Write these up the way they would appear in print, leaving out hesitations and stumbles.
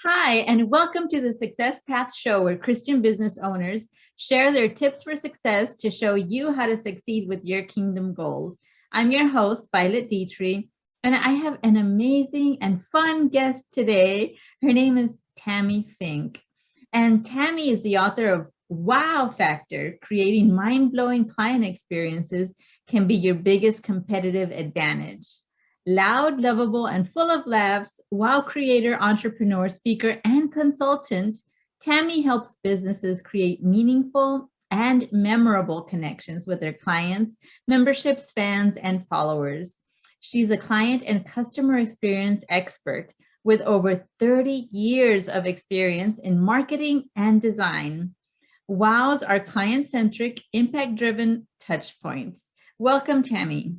Hi, and welcome to the Success Path show where Christian business owners share their tips for success to show you how to succeed with your kingdom goals. I'm your host, Violet Detre, and I have an amazing and fun guest today. Her name is Tammy Fink. And Tammy is the author of Wow Factor, creating mind-blowing client experiences can be your biggest competitive advantage. Loud, lovable, and full of laughs, wow creator, entrepreneur, speaker, and consultant, Tammy helps businesses create meaningful and memorable connections with their clients, memberships, fans, and followers. She's a client and customer experience expert with over 30 years of experience in marketing and design. Wows are client-centric, impact-driven touch points. Welcome, Tammy.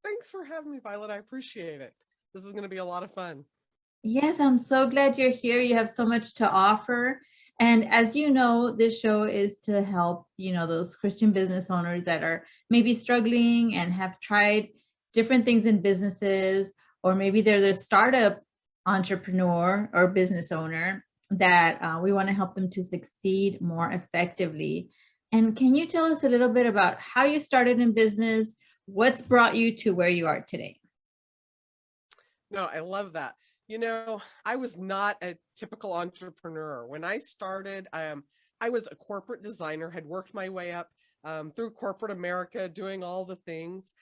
Thanks for having me, Violet. I appreciate it. This is going to be a lot of fun. Yes, I'm so glad you're here. You have so much to offer. And as you know, this show is to help, those Christian business owners that are maybe struggling and have tried different things in businesses, or maybe they're the startup entrepreneur or business owner that we want to help them to succeed more effectively. And can you tell us a little bit about how you started in business? What's brought you to where you are today? No, I love that. I was not a typical entrepreneur. When I started, I was a corporate designer, had worked my way up through corporate America, doing all the things.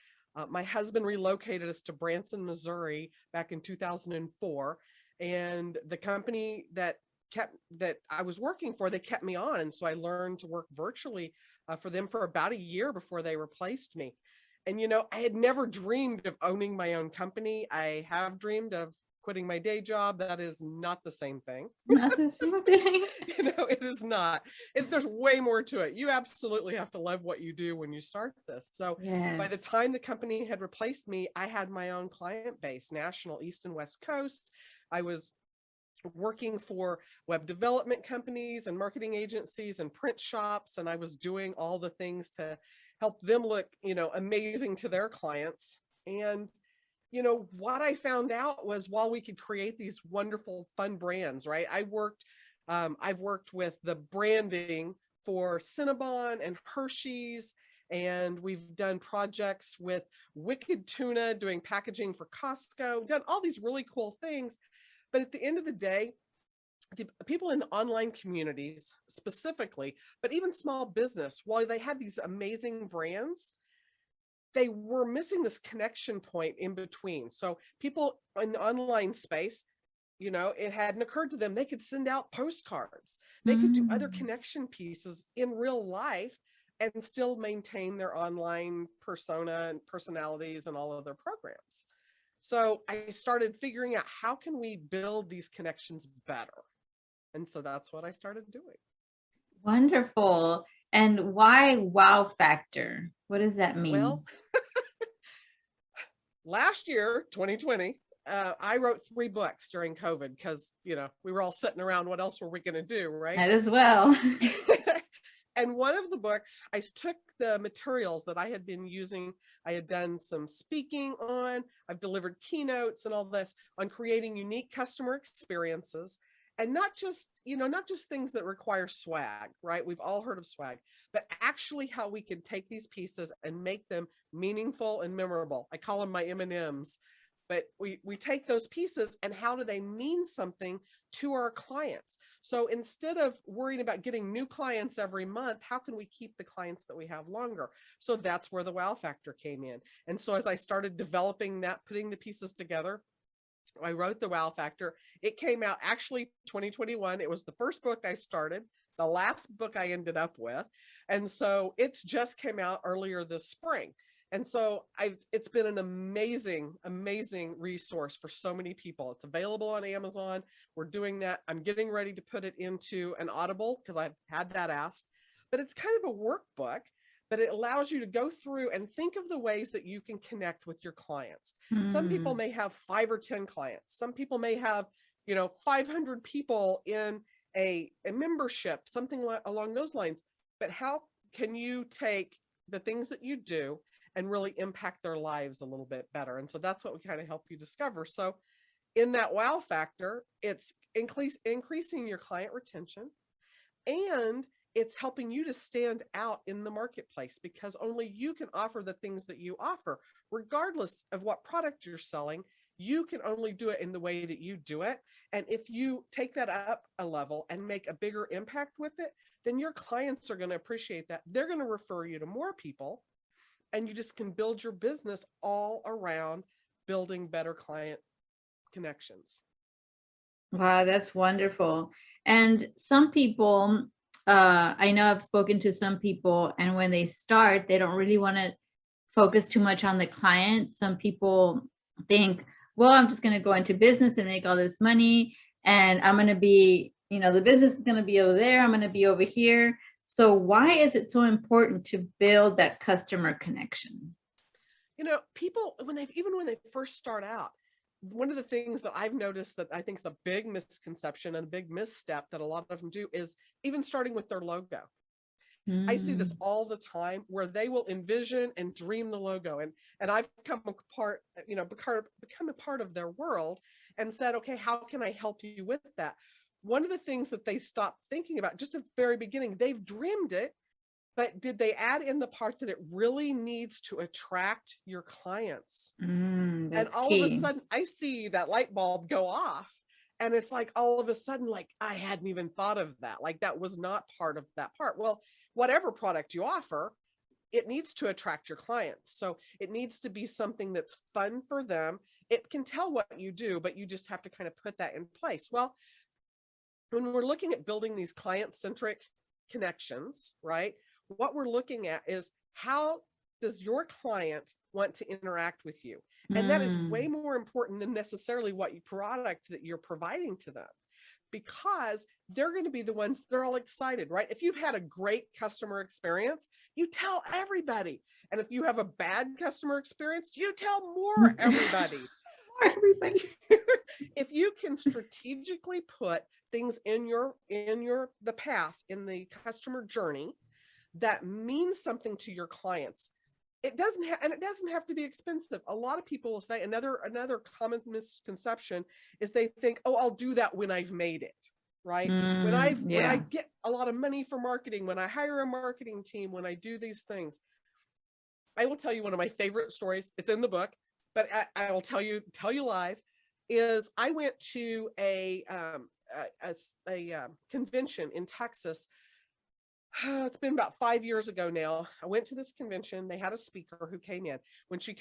My husband relocated us to Branson, Missouri back in 2004. And the company that I was working for, they kept me on. And so I learned to work virtually for them for about a year before they replaced me. And, I had never dreamed of owning my own company. I have dreamed of quitting my day job. That is not the same thing. Not the same thing. It is not. There's way more to it. You absolutely have to love what you do when you start this. So by the time the company had replaced me, I had my own client base, national, East and West Coast. I was working for web development companies and marketing agencies and print shops. And I was doing all the things to help them look, amazing to their clients. And, what I found out was while we could create these wonderful, fun brands, right? I've worked with the branding for Cinnabon and Hershey's, and we've done projects with Wicked Tuna, doing packaging for Costco. We've done all these really cool things. But at the end of the day, the people in the online communities specifically, but even small business, while they had these amazing brands, they were missing this connection point in between. So people in the online space, it hadn't occurred to them they could send out postcards. They could do other connection pieces in real life and still maintain their online persona and personalities and all of their programs. So I started figuring out, how can we build these connections better? And so that's what I started doing. Wonderful. And why wow factor? What does that mean? Well, last year, 2020, I wrote 3 books during COVID because, we were all sitting around. What else were we going to do, right? Might as well. And one of the books, I took the materials that I had been using. I had done some speaking on, I've delivered keynotes and all this on creating unique customer experiences. And not just things that require swag, right? We've all heard of swag, but actually how we can take these pieces and make them meaningful and memorable. I call them my M&Ms. But we take those pieces and how do they mean something to our clients? So instead of worrying about getting new clients every month, how can we keep the clients that we have longer? So that's where the wow factor came in. And so as I started developing that, putting the pieces together, I wrote the wow factor. It came out actually 2021. It was the first book I started, the last book I ended up with. And so it's just came out earlier this spring. And so it's been an amazing, amazing resource for so many people. It's available on Amazon. We're doing that. I'm getting ready to put it into an Audible because I've had that asked, but it's kind of a workbook, but it allows you to go through and think of the ways that you can connect with your clients. Some people may have 5 or 10 clients. Some people may have, 500 people in a membership, something along those lines. But how can you take the things that you do and really impact their lives a little bit better? And so that's what we kind of help you discover. So, in that wow factor, it's increasing your client retention, and it's helping you to stand out in the marketplace, because only you can offer the things that you offer, regardless of what product you're selling. You can only do it in the way that you do it. And if you take that up a level and make a bigger impact with it, then your clients are going to appreciate that. They're going to refer you to more people, and you just can build your business all around building better client connections. Wow, that's wonderful. And some people, I know I've spoken to some people, and when they start, they don't really want to focus too much on the client. Some people think, well, I'm just going to go into business and make all this money, and I'm going to be, the business is going to be over there, I'm going to be over here. So why is it so important to build that customer connection? People, when they first start out, one of the things that I've noticed that I think is a big misconception and a big misstep that a lot of them do is even starting with their logo. I see this all the time, where they will envision and dream the logo, and I've become a part of their world and said, okay, how can I help you with that? One of the things that they stopped thinking about just at the very beginning, they've dreamed it, but did they add in the part that it really needs to attract your clients? And all key. of a sudden I see that light bulb go off, and it's like, all of a sudden, like, I hadn't even thought of that. Like, that was not part of that part. Well, whatever product you offer, it needs to attract your clients. So it needs to be something that's fun for them. It can tell what you do, but you just have to kind of put that in place. Well, when we're looking at building these client-centric connections, right? What we're looking at is, how does your client want to interact with you? And that is way more important than necessarily what product that you're providing to them, because they're going to be the ones, they're all excited, right? If you've had a great customer experience, you tell everybody. And if you have a bad customer experience, you tell more everybody. If you can strategically put things in the path, in the customer journey, that means something to your clients, it doesn't have to be expensive. A lot of people will say, another common misconception is they think, oh, I'll do that when I've made it, right? When I get a lot of money for marketing, when I hire a marketing team, when I do these things. I will tell you one of my favorite stories. It's in the book, but I will tell you live, is I went to a convention in Texas. It's been about 5 years ago now. I went to this convention. They had a speaker who came in. When she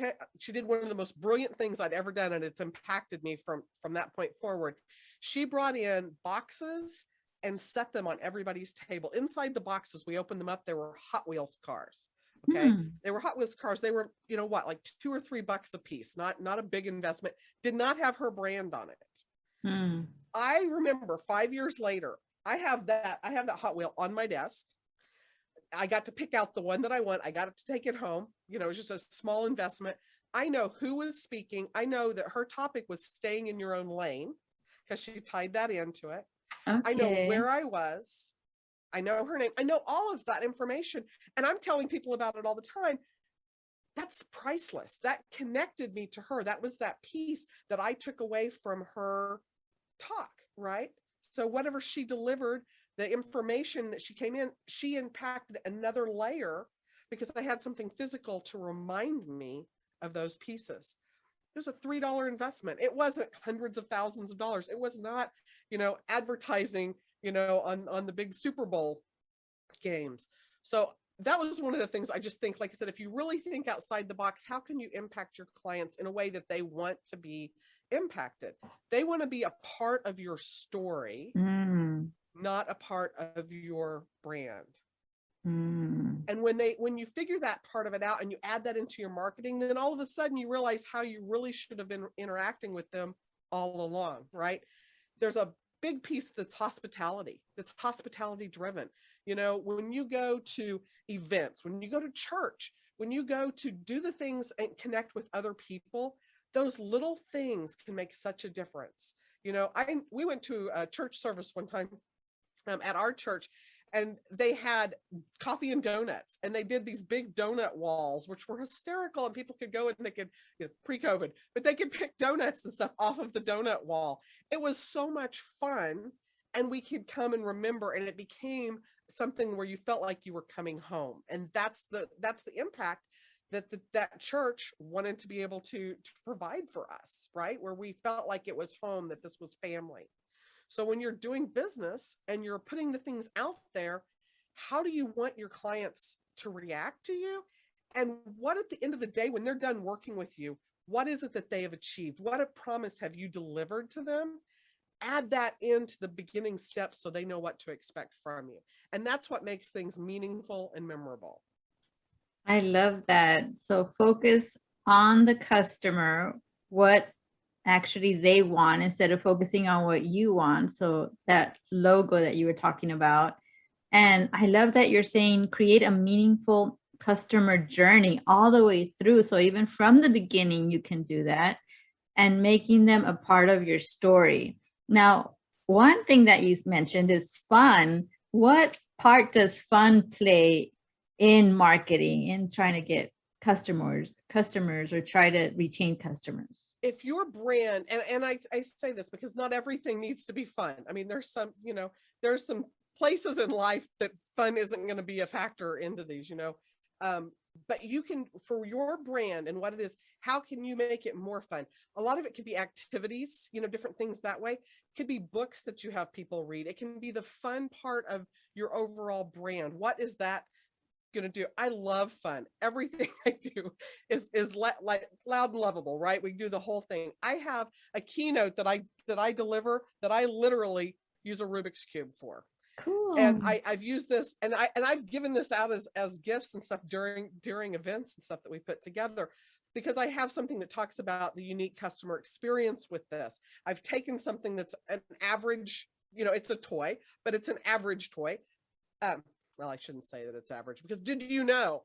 did one of the most brilliant things I'd ever done, and it's impacted me from that point forward. She brought in boxes and set them on everybody's table. Inside the boxes, we opened them up, there were Hot Wheels cars. Okay. They were Hot Wheels cars. They were, like $2 or $3 a piece, not a big investment. Did not have her brand on it. I remember 5 years later, I have that Hot Wheel on my desk. I got to pick out the one that I want. I got it to take it home. It was just a small investment. I know who was speaking. I know that her topic was staying in your own lane, because she tied that into it. Okay. I know where I was. I know her name. I know all of that information. And I'm telling people about it all the time. That's priceless. That connected me to her. That was that piece that I took away from her talk, right? So whatever she delivered, the information that she came in, she impacted another layer, because I had something physical to remind me of those pieces. It was a $3 investment. It wasn't hundreds of thousands of dollars. It was not, advertising, on the big Super Bowl games. So that was one of the things I just think, like I said, if you really think outside the box, how can you impact your clients in a way that they want to be impacted? They want to be a part of your story, not a part of your brand. And when you figure that part of it out and you add that into your marketing, then all of a sudden you realize how you really should have been interacting with them all along, right? There's a big piece that's hospitality driven. When you go to events, when you go to church, when you go to do the things and connect with other people, those little things can make such a difference. We went to a church service one time at our church, and they had coffee and donuts, and they did these big donut walls, which were hysterical, and people could go and they could, pre-COVID, but they could pick donuts and stuff off of the donut wall. It was so much fun, and we could come and remember, and it became something where you felt like you were coming home. And that's the impact that church wanted to be able to provide for us, right? Where we felt like it was home, that this was family. So when you're doing business and you're putting the things out there, how do you want your clients to react to you? And what, at the end of the day, when they're done working with you, what is it that they have achieved? What a promise have you delivered to them? Add that into the beginning steps so they know what to expect from you. And that's what makes things meaningful and memorable. I love that. So focus on the customer, what actually they want, instead of focusing on what you want. So that logo that you were talking about. And I love that you're saying create a meaningful customer journey all the way through. So even from the beginning, you can do that, and making them a part of your story. Now, one thing that you mentioned is fun. What part does fun play in marketing, in trying to get customers, or try to retain customers? If your brand, and I say this because not everything needs to be fun. I mean, there's some places in life that fun isn't going to be a factor into these, but you can, for your brand and what it is, how can you make it more fun? A lot of it could be activities, different things that way. It could be books that you have people read. It can be the fun part of your overall brand. What is that going to do? I love fun. Everything I do is like loud and lovable, right? We do the whole thing. I have a keynote that I deliver that I literally use a Rubik's Cube for. Cool. And I've used this, and I've given this out as gifts and stuff during events and stuff that we put together, because I have something that talks about the unique customer experience with this. I've taken something that's an average, it's a toy, but it's an average toy. Well, I shouldn't say that it's average, because did you know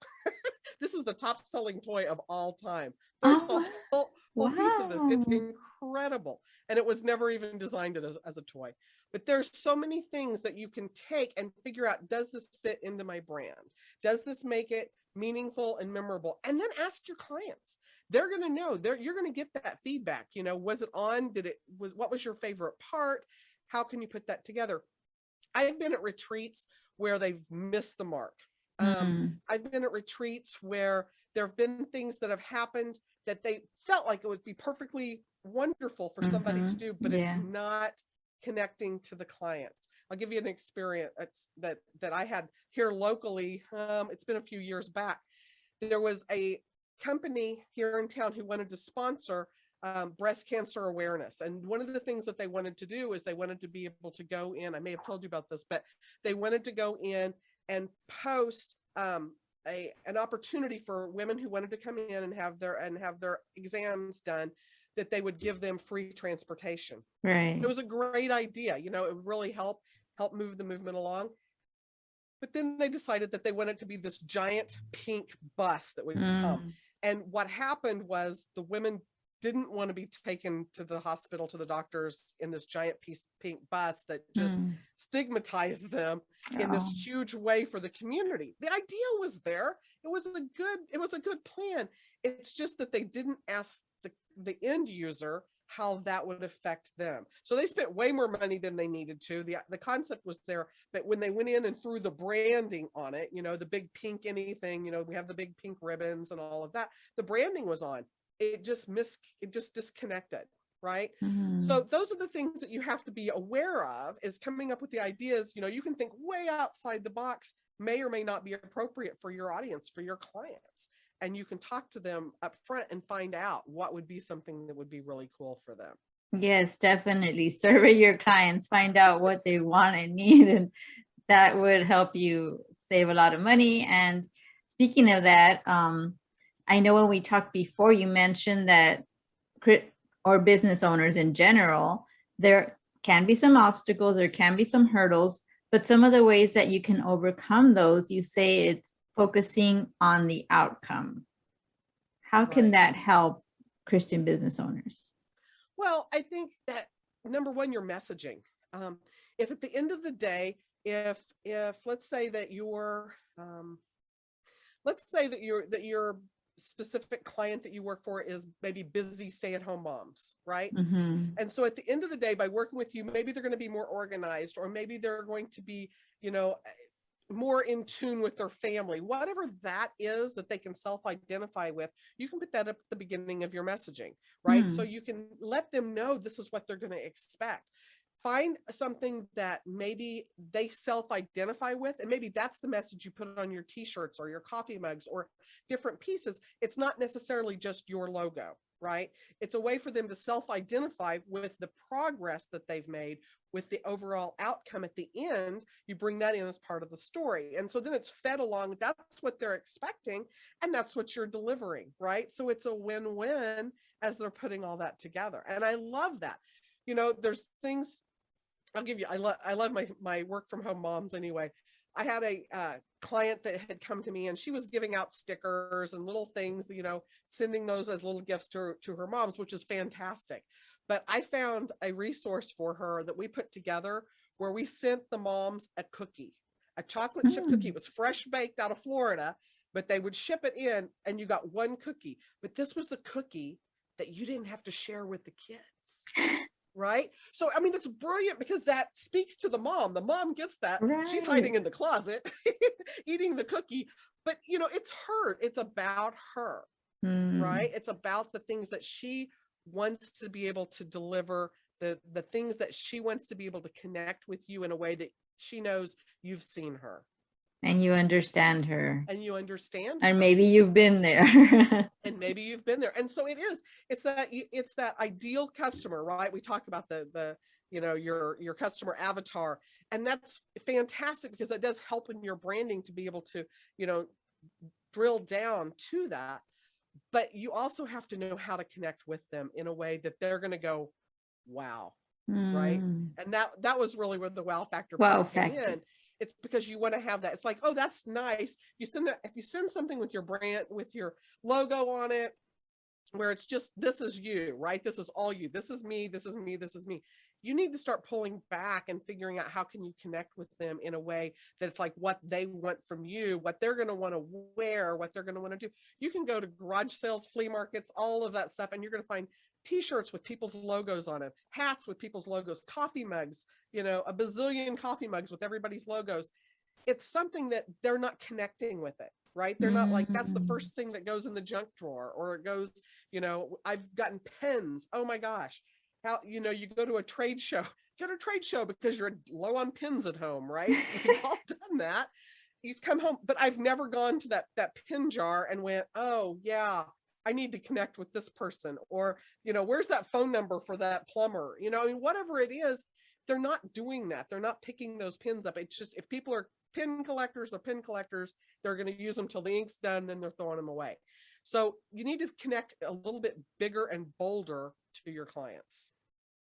this is the top selling toy of all time? There's the whole piece of this. It's incredible. And it was never even designed as a toy. But there's so many things that you can take and figure out, does this fit into my brand? Does this make it meaningful and memorable? And then ask your clients. They're going to know. You're going to get that feedback. Was it on? What was your favorite part? How can you put that together? I've been at retreats where they've missed the mark. I've been at retreats where there have been things that have happened that they felt like it would be perfectly wonderful for somebody to do, but it's not connecting to the client. I'll give you an experience that I had here locally. It's been a few years back. There was a company here in town who wanted to sponsor breast cancer awareness. And one of the things that they wanted to do is they wanted to be able to go in, I may have told you about this, but they wanted to go in and post an opportunity for women who wanted to come in and have their exams done, that they would give them free transportation. Right. It was a great idea. It would really help move the movement along. But then they decided that they wanted to be this giant pink bus that would come. And what happened was the women didn't want to be taken to the hospital, to the doctors, in this giant pink bus that just stigmatized them in this huge way for the community. The idea was there. It was a good plan. It's just that they didn't ask the end user how that would affect them. So they spent way more money than they needed to. The concept was there, but when they went in and threw the branding on it, the big pink anything, we have the big pink ribbons and all of that, the branding was on. It just disconnected, right? So those are the things that you have to be aware of, is coming up with the ideas. You can think way outside the box, may or may not be appropriate for your audience, for your clients. And you can talk to them up front and find out what would be something that would be really cool for them. Yes, definitely. Survey your clients, find out what they want and need, and that would help you save a lot of money. And speaking of that, I know when we talked before, you mentioned that, or business owners in general, there can be some obstacles, there can be some hurdles, but some of the ways that you can overcome those, you say it's focusing on the outcome. How can that help Christian business owners? Well, I think that number one, your messaging. If at the end of the day, if let's say that your specific client that you work for is maybe busy stay-at-home moms, right? Mm-hmm. And so at the end of the day, by working with you, maybe they're going to be more organized, or maybe they're going to be, more in tune with their family, whatever that is that they can self-identify with. You can put that up at the beginning of your messaging, right? So you can let them know this is what they're going to expect. Find something that maybe they self-identify with, and maybe that's the message you put on your t-shirts or your coffee mugs or different pieces. It's not necessarily just your logo, right? It's a way for them to self-identify with the progress that they've made, with the overall outcome at the end. You bring that in as part of the story. And so then it's fed along. That's what they're expecting, and that's what you're delivering, right? So it's a win-win as they're putting all that together. And I love that. There's things I'll give you. I love my work from home moms anyway. I had a client that had come to me, and she was giving out stickers and little things, sending those as little gifts to her moms, which is fantastic. But I found a resource for her that we put together where we sent the moms a cookie, a chocolate chip cookie. It was fresh baked out of Florida, but they would ship it in, and you got one cookie. But this was the cookie that you didn't have to share with the kids. Right? So, I mean, it's brilliant because that speaks to the mom. The mom gets that. Right. She's hiding in the closet, eating the cookie. But, it's her. It's about her, right? It's about the things that she wants to be able to deliver, the things that she wants to be able to connect with you in a way that she knows you've seen her. And you understand her. And maybe you've been there. And so it's that ideal customer, right? We talk about the your customer avatar, and that's fantastic because that does help in your branding to be able to, drill down to that. But you also have to know how to connect with them in a way that they're going to go, wow. Right. And that was really where the wow factor came in. It's because you want to have that. It's like, oh, that's nice. If you send something with your brand, with your logo on it, where it's just, this is you, right? This is all you. This is me. This is me. This is me. You need to start pulling back and figuring out how can you connect with them in a way that it's like what they want from you, what they're going to want to wear, what they're going to want to do. You can go to garage sales, flea markets, all of that stuff, and you're going to find t-shirts with people's logos on it, hats with people's logos, coffee mugs, a bazillion coffee mugs with everybody's logos. It's something that they're not connecting with it, right? They're not like, that's the first thing that goes in the junk drawer, or it goes, I've gotten pens. Oh my gosh. How, you go to a trade show, because you're low on pins at home, right? We've all done that. You come home, but I've never gone to that pin jar and went, oh yeah, I need to connect with this person, or, where's that phone number for that plumber? Whatever it is, they're not doing that. They're not picking those pins up. It's just, if people are pin collectors, they're pin collectors. They're going to use them till the ink's done, then they're throwing them away. So you need to connect a little bit bigger and bolder to your clients.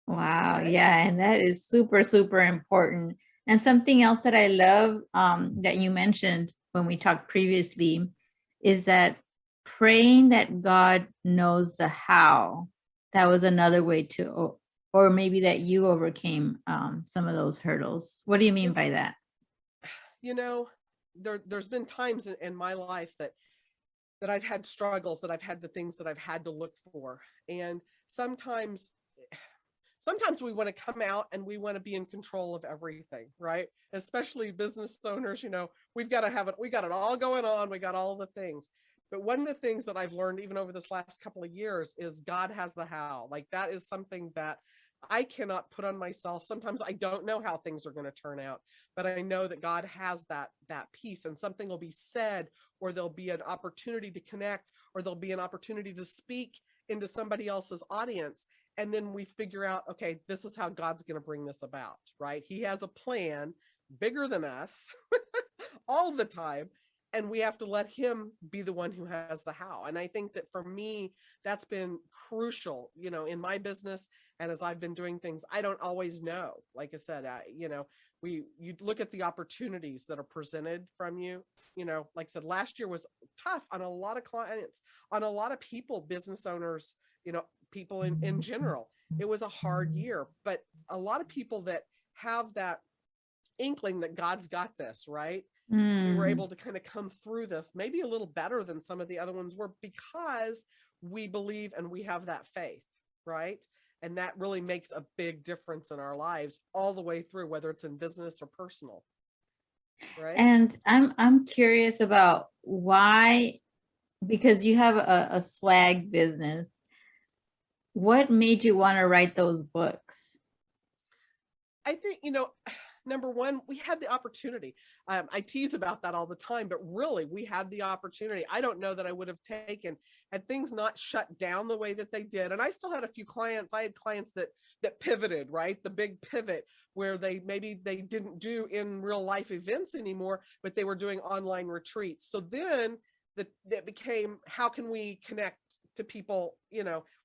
Wow. Right? Yeah. And that is super, super important. And something else that I love that you mentioned when we talked previously is that praying that God knows the how. That was another way to, or maybe that you overcame some of those hurdles. What do you mean by that? There's been times in my life that I've had struggles, that I've had the things that I've had to look for. And sometimes we want to come out and we want to be in control of everything, right? Especially business owners, we've got to have it. We got it all going on. We got all the things. But one of the things that I've learned even over this last couple of years is God has the how. Like, that is something that I cannot put on myself. Sometimes I don't know how things are going to turn out, but I know that God has that piece, and something will be said, or there'll be an opportunity to connect, or there'll be an opportunity to speak into somebody else's audience. And then we figure out, okay, this is how God's going to bring this about, right? He has a plan bigger than us all the time. And we have to let him be the one who has the how. And I think that for me, that's been crucial, in my business. And as I've been doing things, I don't always know. Like I said, you look at the opportunities that are presented from you. Like I said, last year was tough on a lot of clients, on a lot of people, business owners, people in general. It was a hard year, but a lot of people that have that inkling that God's got this, right? We were Mm. able to kind of come through this maybe a little better than some of the other ones were, because we believe and we have that faith, right? And that really makes a big difference in our lives all the way through, whether it's in business or personal, right? And I'm curious about why, because you have a swag business. What made you want to write those books? I think, number one, we had the opportunity. I tease about that all the time, but really we had the opportunity. I don't know that I would have taken, had things not shut down the way that they did. And I still had a few clients. I had clients that pivoted, right? The big pivot where they didn't do in real life events anymore, but they were doing online retreats. So then that became, how can we connect to people?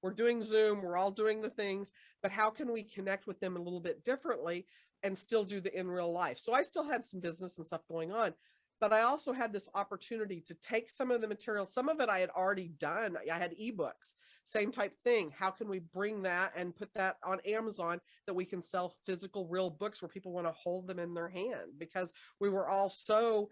We're doing Zoom, we're all doing the things, but how can we connect with them a little bit differently and still do the in real life? So I still had some business and stuff going on, but I also had this opportunity to take some of the material. Some of it I had already done. I had ebooks, same type thing. How can we bring that and put that on Amazon, that we can sell physical, real books where people want to hold them in their hand? Because we were all so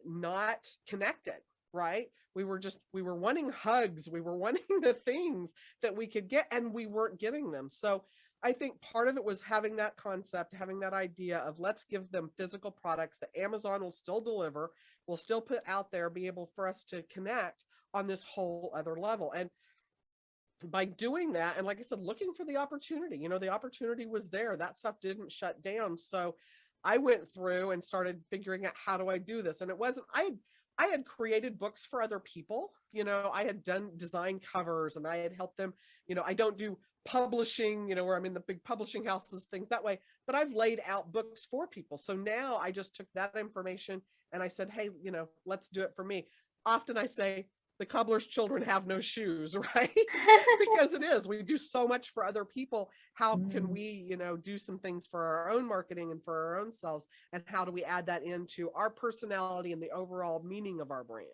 not connected, right? We were wanting hugs. We were wanting the things that we could get, and we weren't getting them. So I think part of it was having that concept, having that idea of, let's give them physical products that Amazon will still deliver, will still put out there, be able for us to connect on this whole other level. And by doing that, and like I said, looking for the opportunity, the opportunity was there. That stuff didn't shut down. So I went through and started figuring out, how do I do this? And it wasn't, I had created books for other people. I had done design covers, and I had helped them. I don't do publishing, where I'm in the big publishing houses, things that way, but I've laid out books for people. So now I just took that information and I said, hey, let's do it for me. Often I say, the cobbler's children have no shoes, right? Because it is, we do so much for other people. How can we, do some things for our own marketing and for our own selves? And how do we add that into our personality and the overall meaning of our brand?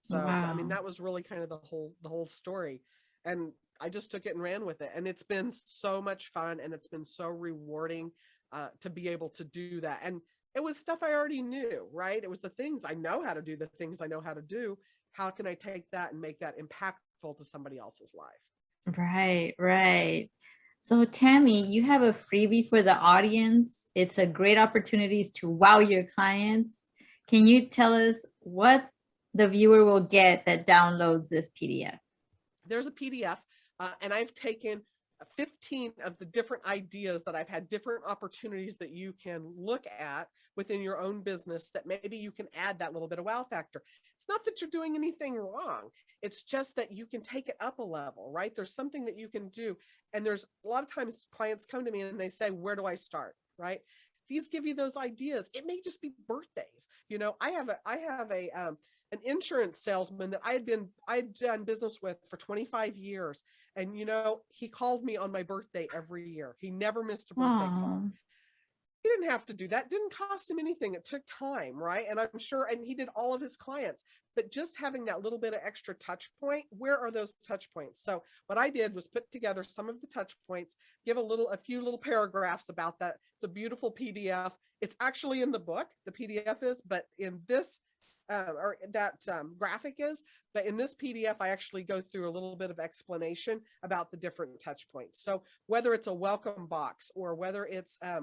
So, I mean, Wow. that was really kind of the whole story. And I just took it and ran with it. And it's been so much fun, and it's been so rewarding to be able to do that. And it was stuff I already knew, right? It was the things I know how to do, the things I know how to do. How can I take that and make that impactful to somebody else's life? Right, right. So Tammy, you have a freebie for the audience. It's a great opportunity to wow your clients. Can you tell us what the viewer will get that downloads this PDF? There's a PDF, and I've taken 15 of the different ideas that I've had, different opportunities that you can look at within your own business, that maybe you can add that little bit of wow factor. It's not that you're doing anything wrong. It's just that you can take it up a level, right? There's something that you can do. And there's a lot of times clients come to me and they say, where do I start? Right? These give you those ideas. It may just be birthdays. I have an insurance salesman that I'd done business with for 25 years. And, he called me on my birthday every year. He never missed a birthday call. He didn't have to do that. Didn't cost him anything. It took time, right? And I'm sure, and he did all of his clients, but just having that little bit of extra touch point, where are those touch points? So what I did was put together some of the touch points, give a few little paragraphs about that. It's a beautiful PDF. It's actually in the book, the PDF is, but in this graphic is, but in this PDF, I actually go through a little bit of explanation about the different touch points. So whether it's a welcome box, or whether it's a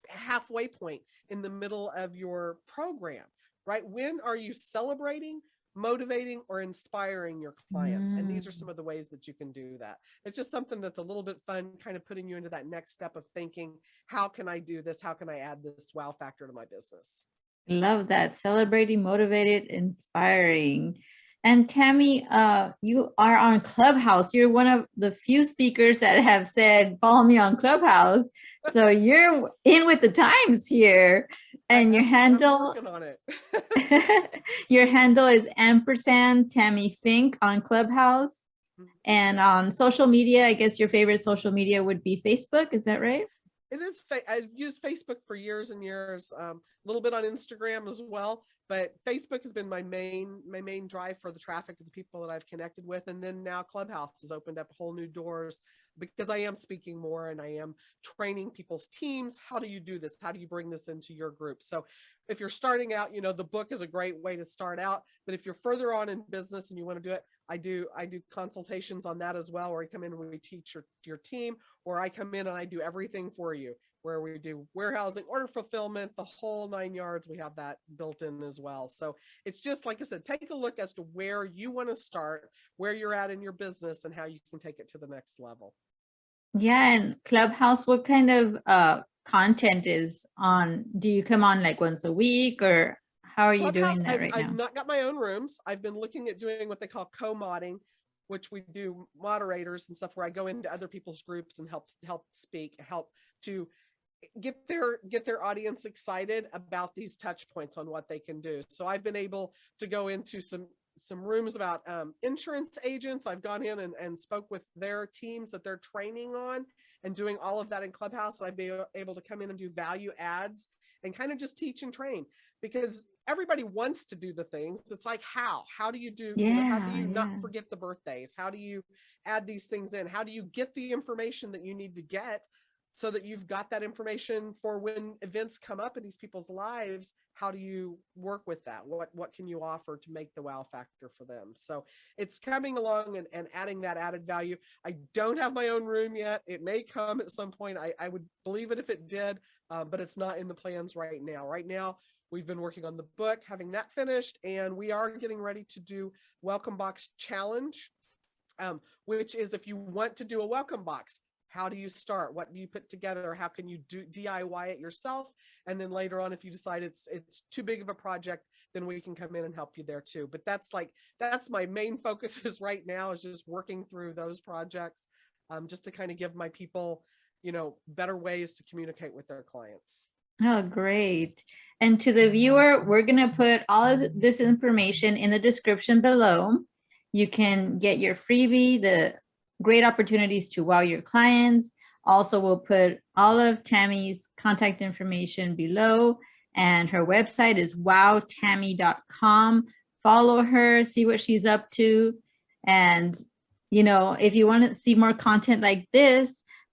halfway point in the middle of your program, right? When are you celebrating, motivating, or inspiring your clients? And these are some of the ways that you can do that. It's just something that's a little bit fun, kind of putting you into that next step of thinking, how can I do this? How can I add this wow factor to my business? Love that. Celebrating, motivated, inspiring. And Tammy, you are on Clubhouse. You're one of the few speakers that have said, follow me on Clubhouse. So you're in with the times here. And your handle, I'm working on it. your handle is &Tammy Fink on Clubhouse. And on social media, I guess your favorite social media would be Facebook. Is that right? It is. I've used Facebook for years and years, a little bit on Instagram as well, but Facebook has been my main drive for the traffic of the people that I've connected with. And then now Clubhouse has opened up whole new doors because I am speaking more and I am training people's teams. How do you do this? How do you bring this into your group? So if you're starting out, the book is a great way to start out. But if you're further on in business and you want to do it, I do consultations on that as well, where I come in and we teach your team, or I come in and I do everything for you, where we do warehousing, order fulfillment, the whole 9 yards. We have that built in as well. So it's just, like I said, take a look as to where you want to start, where you're at in your business, and how you can take it to the next level. Yeah, and Clubhouse, what kind of content is on? Do you come on like once a week, or how are you doing that right now? I've not got my own rooms. I've been looking at doing what they call co-modding, which we do moderators and stuff, where I go into other people's groups and help speak, help to get their audience excited about these touch points on what they can do. So I've been able to go into some rooms about insurance agents. I've gone in and spoke with their teams that they're training on and doing all of that in Clubhouse. I've been able to come in and do value adds and kind of just teach and train, because everybody wants to do the things. It's like, how do you do, how do you not forget the birthdays? How do you add these things in? How do you get the information that you need to get, so that you've got that information for when events come up in these people's lives? How do you work with that? What can you offer to make the wow factor for them? So it's coming along and adding that added value. I don't have my own room yet. It may come at some point. I would believe it if it did, but it's not in the plans right now. Right now, we've been working on the book, having that finished, and we are getting ready to do Welcome Box Challenge, which is, if you want to do a welcome box, how do you start? What do you put together? How can you do DIY it yourself? And then later on, if you decide it's too big of a project, then we can come in and help you there too. But that's my main focus is right now, is just working through those projects, just to kind of give my people, better ways to communicate with their clients. Oh, great. And to the viewer, we're going to put all of this information in the description below. You can get your freebie, the great opportunities to wow your clients. Also, we'll put all of Tammy's contact information below, and her website is wowtammy.com. Follow her, see what she's up to. And, if you want to see more content like this,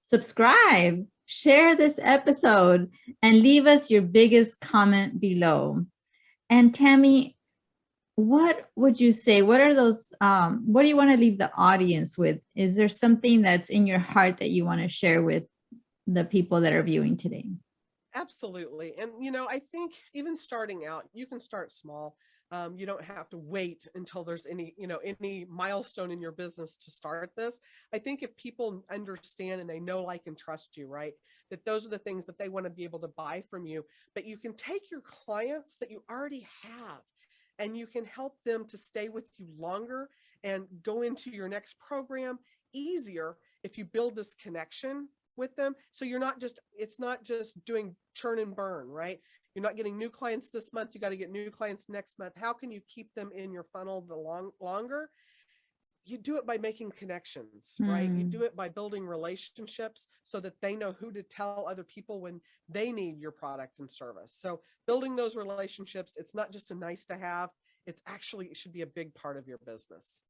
subscribe, share this episode, and leave us your biggest comment below. And Tammy, what would you say? What are those, what do you want to leave the audience with? Is there something that's in your heart that you want to share with the people that are viewing today? Absolutely. And, I think even starting out, you can start small. You don't have to wait until there's any milestone in your business to start this. I think if people understand and they know, like, and trust you, right, that those are the things that they want to be able to buy from you, but you can take your clients that you already have, and you can help them to stay with you longer and go into your next program easier if you build this connection with them. So it's not just doing churn and burn, right? You're not getting new clients this month. You got to get new clients next month. How can you keep them in your funnel longer? You do it by making connections, right? You do it by building relationships so that they know who to tell other people when they need your product and service. So building those relationships, it's not just a nice to have. It should be a big part of your business.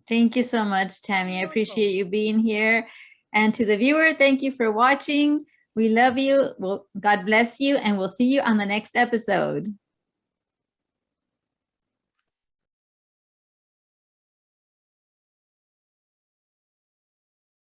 Thank you so much, Tammy. I appreciate you being here. And to the viewer, thank you for watching. We love you. Well, God bless you, and we'll see you on the next episode.